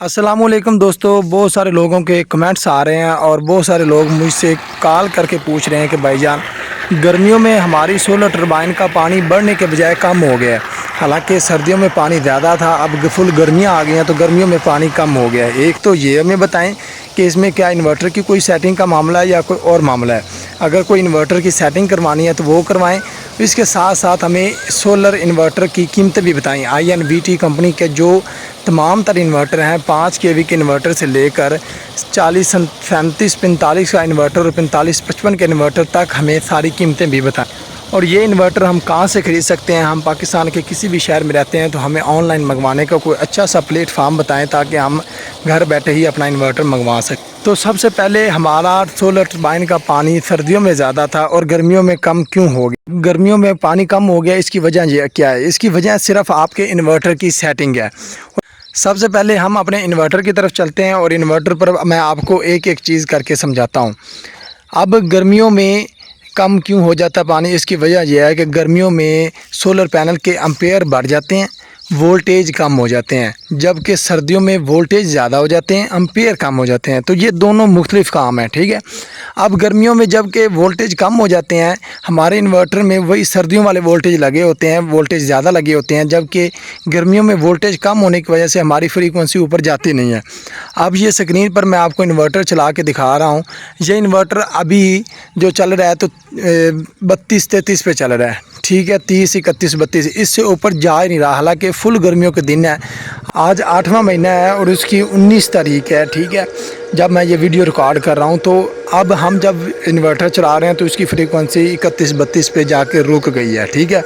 अस्सलामुअलैकुम दोस्तों, बहुत सारे लोगों के कमेंट्स आ रहे हैं और बहुत सारे लोग मुझसे कॉल करके पूछ रहे हैं कि भाईजान गर्मियों में हमारी सोलर टरबाइन का पानी बढ़ने के बजाय कम हो गया है। हालांकि सर्दियों में पानी ज़्यादा था, अब फुल गर्मियां आ गई हैं तो गर्मियों में पानी कम हो गया है। एक तो ये हमें बताएं कि इसमें क्या इन्वर्टर की कोई सेटिंग का मामला है या कोई और मामला है। अगर कोई इन्वर्टर की सेटिंग करवानी है तो वो करवाएं। इसके साथ साथ हमें सोलर इन्वर्टर की कीमतें भी बताएं। INVT कंपनी के जो तमाम तर इन्वर्टर हैं, 5 kV के इन्वर्टर से लेकर 40 35 45 का इन्वर्टर और 45 55 के इन्वर्टर तक हमें सारी कीमतें भी बताएं। और ये इन्वर्टर हम कहाँ से ख़रीद सकते हैं। हम पाकिस्तान के किसी भी शहर में रहते हैं तो हमें ऑनलाइन मंगवाने का कोई अच्छा सा प्लेटफार्म बताएं ताकि हम घर बैठे ही अपना इन्वर्टर मंगवा सकें। तो सबसे पहले हमारा सोलर टरबाइन का पानी सर्दियों में ज़्यादा था और गर्मियों में कम क्यों हो गया। गर्मियों में पानी कम हो गया, इसकी वजह ये क्या है? इसकी वजह सिर्फ आपके इन्वर्टर की सेटिंग है। सबसे पहले हम अपने इन्वर्टर की तरफ चलते हैं और इन्वर्टर पर मैं आपको एक एक चीज़ करके समझाता हूँ। अब गर्मियों में कम क्यों हो जाता है पानी, इसकी वजह यह है कि गर्मियों में सोलर पैनल के एम्पेयर बढ़ जाते हैं, वोल्टेज कम हो जाते हैं, जबकि सर्दियों में वोल्टेज ज़्यादा हो जाते हैं, एम्पेयर कम हो जाते हैं। तो ये दोनों मुख्तलिफ काम हैं, ठीक है। अब गर्मियों में जबकि वोल्टेज कम हो जाते हैं, हमारे इन्वर्टर में वही सर्दियों वाले वोल्टेज लगे होते हैं, वोल्टेज ज़्यादा लगे होते हैं, जबकि गर्मियों में वोल्टेज कम होने की वजह से हमारी फ्रीक्वेंसी ऊपर जाती नहीं है। अब ये स्क्रीन पर मैं आपको इन्वर्टर चला के दिखा रहा हूँ। ये इन्वर्टर अभी जो चल रहा है तो 32-33 पे चल रहा है, ठीक है। 30 31 32 इससे ऊपर जा ही नहीं रहा। हालांकि फुल गर्मियों के दिन है। आज 8वां महीना है और उसकी 19 तारीख है, ठीक है, जब मैं ये वीडियो रिकॉर्ड कर रहा हूँ। तो अब हम जब इन्वर्टर चला रहे हैं तो उसकी फ्रीक्वेंसी 31 32 पे जाके रुक गई है, ठीक है।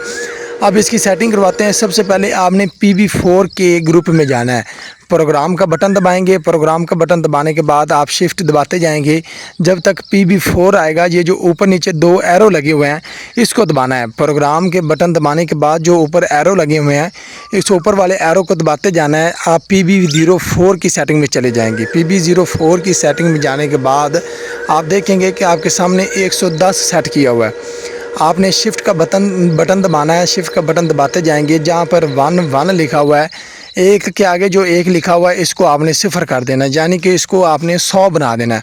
अब इसकी सेटिंग करवाते हैं। सबसे पहले आपने PV4 के ग्रुप में जाना है। प्रोग्राम का बटन दबाएंगे। प्रोग्राम का बटन दबाने के बाद आप शिफ्ट दबाते जाएंगे जब तक PV4 आएगा। ये जो ऊपर नीचे 2 एरो लगे हुए हैं इसको दबाना है। प्रोग्राम के बटन दबाने के बाद जो ऊपर एरो लगे हुए हैं इस ऊपर वाले एरो को दबाते जाना है। आप PV04 की सेटिंग में चले जाएंगे। PV04 की सेटिंग में जाने के बाद आप देखेंगे कि आपके सामने 110 सेट किया हुआ है। आपने शिफ्ट का बटन दबाना है। शिफ्ट का बटन दबाते जाएंगे। जहाँ पर 1 लिखा हुआ है, एक के आगे जो 1 लिखा हुआ है इसको आपने 0 कर देना है, यानी कि इसको आपने 100 बना देना है।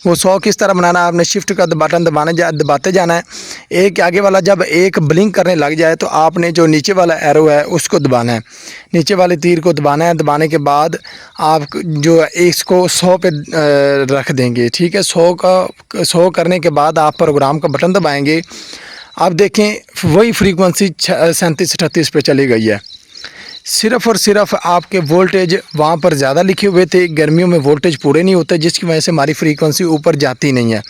वो 100 किस तरह बनाना है? आपने शिफ्ट का बटन दबाते जाना है। एक के आगे वाला जब 1 ब्लिंक करने लग जाए तो आपने जो नीचे वाला एरो है उसको दबाना है, नीचे वाले तीर को दबाना है। दबाने के बाद आप जो इसको 100 पे रख देंगे, ठीक है। 100 करने के बाद आप प्रोग्राम का बटन दबाएंगे। आप देखें वही फ्रीक्वेंसी 37 38 पे चली गई है। सिर्फ़ और सिर्फ आपके वोल्टेज वहाँ पर ज़्यादा लिखे हुए थे। गर्मियों में वोल्टेज पूरे नहीं होते जिसकी वजह से हमारी फ्रीक्वेंसी ऊपर जाती नहीं है।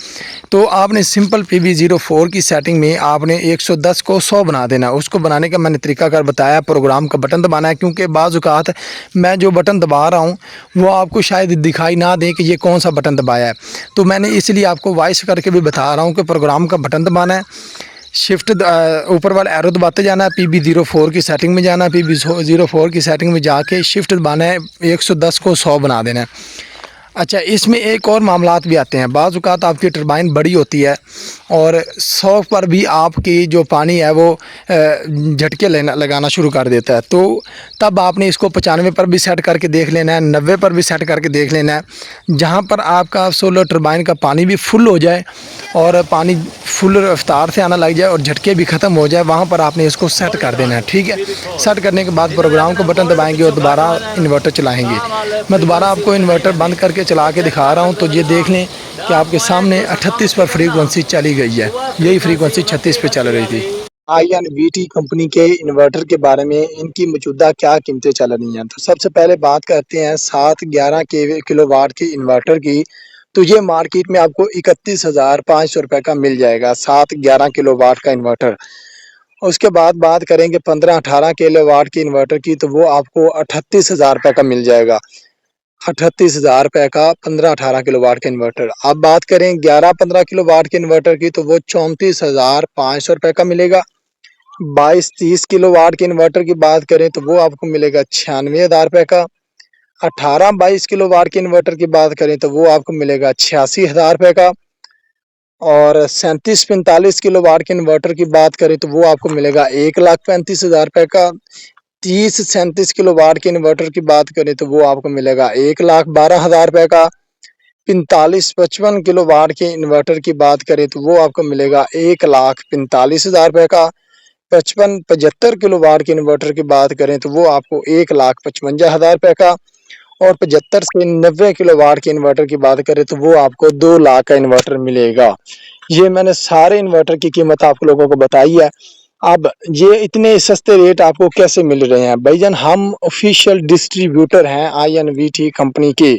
तो आपने सिंपल PV04 की सेटिंग में आपने 110 को 100 बना देना। उसको बनाने का मैंने तरीकाकार बताया। प्रोग्राम का बटन दबाना है, क्योंकि बाज़ औक़ात मैं जो बटन दबा रहा हूँ वो आपको शायद दिखाई ना दे कि ये कौन सा बटन दबाया है। तो मैंने इसलिए आपको वॉइस करके भी बता रहा हूँ कि प्रोग्राम का बटन दबाना है। शिफ्ट ऊपर वाला एरो दबाते जाना है। PV04 की सेटिंग में जाना है। PV04 की सेटिंग में जाके शिफ्ट दबाना है। 110 को 100 बना देना है। अच्छा, इसमें एक और मामलात भी आते हैं। बाज़ औक़ात आपकी टरबाइन बड़ी होती है और 100 पर भी आपकी जो पानी है वो झटके लगाना शुरू कर देता है। तो तब आपने इसको 95 पर भी सेट करके देख लेना है, 90 पर भी सेट करके देख लेना है। जहाँ पर आपका सोलर टरबाइन का पानी भी फुल हो जाए और पानी फुल रफ्तार से आना लग जाए और झटके भी ख़त्म हो जाए, वहाँ पर आपने इसको सेट कर देना है, ठीक है। सेट करने के बाद प्रोग्राम का बटन दबाएंगे और दोबारा इन्वर्टर चलाएँगे। मैं दोबारा आपको इन्वर्टर बंद करके चला के दिखा रहा हूँ। तो ये देख लें कि आपके सामने 38 पर फ्रीक्वेंसी चली गई है। यही फ्रीक्वेंसी 36 पे चल रही थी। INVT कंपनी के इन्वर्टर के बारे में इनकी मौजूदा क्या कीमतें चल रही हैं। तो सबसे पहले बात करते हैं 7-11 किलोवाट की इन्वर्टर की। तो ये मार्केट में आपको 31,500 रुपये का मिल जाएगा, 7-11 किलोवाट का इन्वर्टर। उसके बाद बात करेंगे 15-18 किलोवाट की इन्वर्टर की, तो वो आपको 38,000 रुपये का मिल जाएगा। 38,000 रुपये का 15-18 किलोवाट का इन्वर्टर। अब बात करें 11-15 किलोवाट के इन्वर्टर की, तो वो 34,500 रुपये का मिलेगा। 22-30 किलोवाट के इन्वर्टर की बात करें तो वो आपको मिलेगा 96,000 रुपये का। 18-22 किलोवाट के इन्वर्टर की बात करें तो वो आपको मिलेगा 86,000 रुपये का। और 37-45 किलोवाट के इन्वर्टर की बात करें तो वो आपको मिलेगा 1,35,000 रुपये का। 30-37 किलो वाट के इन्वर्टर की बात करें तो वो आपको मिलेगा 1,12,000 रुपए का। 45-55 किलो वाट के इन्वर्टर की बात करें तो वो आपको मिलेगा 1,45,000 रुपए का। 55-75 किलो वाट के इन्वर्टर की बात करें तो वो आपको 1,55,000 रुपए का। और 75 से 90 किलो वाट के इन्वर्टर की बात करें तो वो आपको 2 लाख का इन्वर्टर मिलेगा। ये मैंने सारे इन्वर्टर की कीमत आप लोगों को बताई है। अब ये इतने सस्ते रेट आपको कैसे मिल रहे हैं भाईजान? हम ऑफिशियल डिस्ट्रीब्यूटर हैं INVT कंपनी के,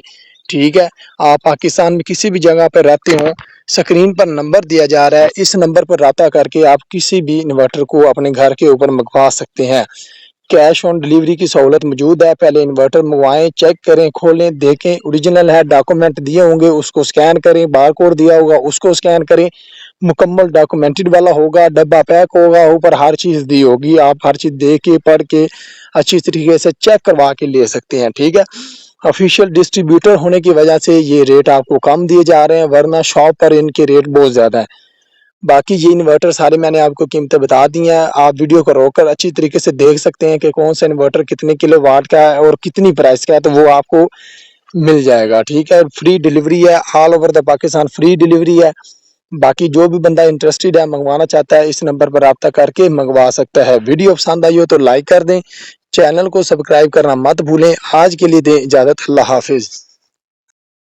ठीक है। आप पाकिस्तान में किसी भी जगह पर रहते हो, स्क्रीन पर नंबर दिया जा रहा है, इस नंबर पर राब्ता करके आप किसी भी इन्वर्टर को अपने घर के ऊपर मंगवा सकते हैं। कैश ऑन डिलीवरी की सहूलत मौजूद है। पहले इन्वर्टर मंगवाएं, चेक करें, खोलें, देखें ओरिजिनल है, डॉक्यूमेंट दिए होंगे उसको स्कैन करें, बार कोड दिया होगा उसको स्कैन करें, मुकम्मल डॉक्यूमेंटेड वाला होगा, डब्बा पैक होगा, ऊपर हर चीज़ दी होगी। आप हर चीज़ देख के पढ़ के अच्छी तरीके से चेक करवा के ले सकते हैं, ठीक है। ऑफिशियल डिस्ट्रीब्यूटर होने की वजह से ये रेट आपको कम दिए जा रहे हैं, वरना शॉप पर इनके रेट बहुत ज़्यादा है। बाकी ये इन्वर्टर सारे मैंने आपको कीमतें बता दी हैं। आप वीडियो को रोककर अच्छी तरीके से देख सकते हैं कि कौन सा इन्वर्टर कितने किलो वाट का है और कितनी प्राइस का है, तो वो आपको मिल जाएगा, ठीक है। फ्री डिलीवरी है, all over the Pakistan free delivery है। बाकी जो भी बंदा इंटरेस्टेड है, मंगवाना चाहता है, इस नंबर पर राब्ता करके मंगवा सकता है। वीडियो पसंद आई हो तो लाइक कर दें, चैनल को सब्सक्राइब करना मत भूलें। आज के लिए दें इजाज़त, अल्लाह हाफिज़।